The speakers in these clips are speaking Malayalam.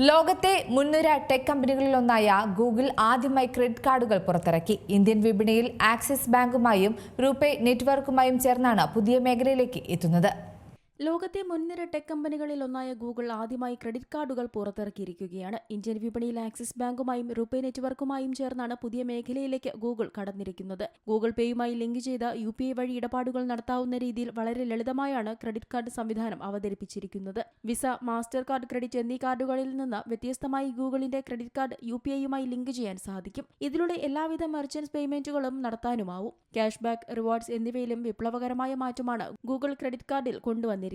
ലോകത്തെ മുൻനിര ടെക് കമ്പനികളിലൊന്നായ ഗൂഗിൾ ആദ്യമായി ക്രെഡിറ്റ് കാർഡുകൾ പുറത്തിറക്കി. ഇന്ത്യൻ വിപണിയിൽ ആക്സിസ് ബാങ്കുമായും റൂപേ നെറ്റ്വർക്കുമായും ചേർന്നാണ് പുതിയ മേഖലയിലേക്ക് എത്തുന്നത്. ലോകത്തെ മുൻനിര ടെക് കമ്പനികളിലൊന്നായ ഗൂഗിൾ ആദ്യമായി ക്രെഡിറ്റ് കാർഡുകൾ പുറത്തിറക്കിയിരിക്കുകയാണ്. ഇന്ത്യൻ വിപണിയിൽ ആക്സിസ് ബാങ്കുമായും റൂപേ നെറ്റ്വർക്കുമായും ചേർന്നാണ് പുതിയ മേഖലയിലേക്ക് ഗൂഗിൾ കടന്നിരിക്കുന്നത്. ഗൂഗിൾ പേയുമായി ലിങ്ക് ചെയ്ത UPI വഴി ഇടപാടുകൾ നടത്താവുന്ന രീതിയിൽ വളരെ ലളിതമായാണ് ക്രെഡിറ്റ് കാർഡ് സംവിധാനം അവതരിപ്പിച്ചിരിക്കുന്നത്. വിസ, മാസ്റ്റർ കാർഡ്, ക്രെഡിറ്റ് എന്നീ കാർഡുകളിൽ നിന്ന് വ്യത്യസ്തമായി ഗൂഗിളിന്റെ ക്രെഡിറ്റ് കാർഡ് UPIയുമായി ലിങ്ക് ചെയ്യാൻ സാധിക്കും. ഇതിലൂടെ എല്ലാവിധ മെർച്ചന്റ് പേയ്മെന്റുകളും നടത്താനുമാവും. ക്യാഷ് ബാക്ക്, റിവാർഡ്സ് എന്നിവയിലും വിപ്ലവകരമായ മാറ്റമാണ് ഗൂഗിൾ ക്രെഡിറ്റ് കാർഡിൽ കൊണ്ടുവന്നിരിക്കുന്നത്.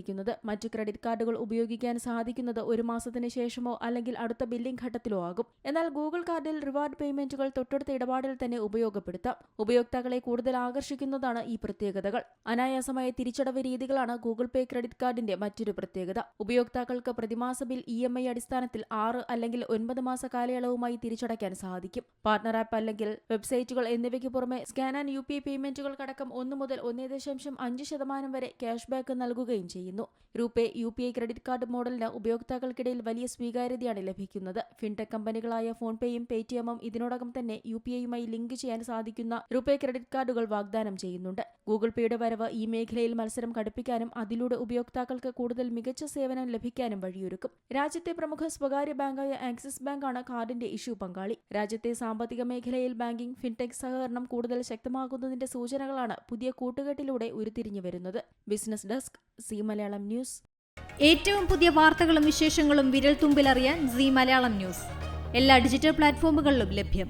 മറ്റു ക്രെഡിറ്റ് കാർഡുകൾ ഉപയോഗിക്കാൻ സാധിക്കുന്നത് 1 മാസത്തിന് ശേഷമോ അല്ലെങ്കിൽ അടുത്ത ബില്ലിംഗ് ഘട്ടത്തിലോ ആകും. എന്നാൽ ഗൂഗിൾ കാർഡിൽ റിവാർഡ് പേയ്മെന്റുകൾ തൊട്ടടുത്ത ഇടപാടിൽ തന്നെ ഉപയോഗപ്പെടുത്താം. ഉപയോക്താക്കളെ കൂടുതൽ ആകർഷിക്കുന്നതാണ് ഈ പ്രത്യേകതകൾ. അനായാസമായ തിരിച്ചടവ് രീതികളാണ് ഗൂഗിൾ പേ ക്രെഡിറ്റ് കാർഡിന്റെ മറ്റൊരു പ്രത്യേകത. ഉപയോക്താക്കൾക്ക് പ്രതിമാസ ബിൽ EMI അടിസ്ഥാനത്തിൽ 6 അല്ലെങ്കിൽ 9 മാസ കാലയളവുമായി തിരിച്ചടയ്ക്കാൻ സാധിക്കും. പാർട്ണർ ആപ്പ് അല്ലെങ്കിൽ വെബ്സൈറ്റുകൾ എന്നിവയ്ക്ക് പുറമെ സ്കാൻ ആൻഡ് UPI പേയ്മെന്റുകൾക്കടക്കം 1 മുതൽ 1.5% വരെ ക്യാഷ് ബാക്ക് നൽകുകയും ചെയ്യുന്നു. റൂപേ UPI ക്രെഡിറ്റ് കാർഡ് മോഡലിന് ഉപയോക്താക്കൾക്കിടയിൽ വലിയ സ്വീകാര്യതയാണ് ലഭിക്കുന്നത്. ഫിൻടെക് കമ്പനികളായ ഫോൺപേയും പേടിഎമ്മും ഇതിനോടകം തന്നെ UPIയുമായി ലിങ്ക് ചെയ്യാൻ സാധിക്കുന്ന റൂപേ ക്രെഡിറ്റ് കാർഡുകൾ വാഗ്ദാനം ചെയ്യുന്നുണ്ട്. ഗൂഗിൾ പേയുടെ വരവ് ഈ മേഖലയിൽ മത്സരം കടുപ്പിക്കാനും അതിലൂടെ ഉപയോക്താക്കൾക്ക് കൂടുതൽ മികച്ച സേവനം ലഭിക്കാനും വഴിയൊരുക്കും. രാജ്യത്തെ പ്രമുഖ സ്വകാര്യ ബാങ്കായ ആക്സിസ് ബാങ്കാണ് കാർഡിന്റെ ഇഷ്യൂ പങ്കാളി. രാജ്യത്തെ സാമ്പത്തിക മേഖലയിൽ ബാങ്കിംഗ്, ഫിൻടെക് സഹകരണം കൂടുതൽ ശക്തമാകുന്നതിന്റെ സൂചനകളാണ് പുതിയ കൂട്ടുകെട്ടിലൂടെ ഉരുത്തിരിഞ്ഞു വരുന്നത്. Business desk, C Malayalam news. ഏറ്റവും പുതിയ വാർത്തകളും വിശേഷങ്ങളും വിരൽത്തുമ്പിലറിയാൻ സി മലയാളം ന്യൂസ് എല്ലാ ഡിജിറ്റൽ പ്ലാറ്റ്ഫോമുകളിലും ലഭ്യം.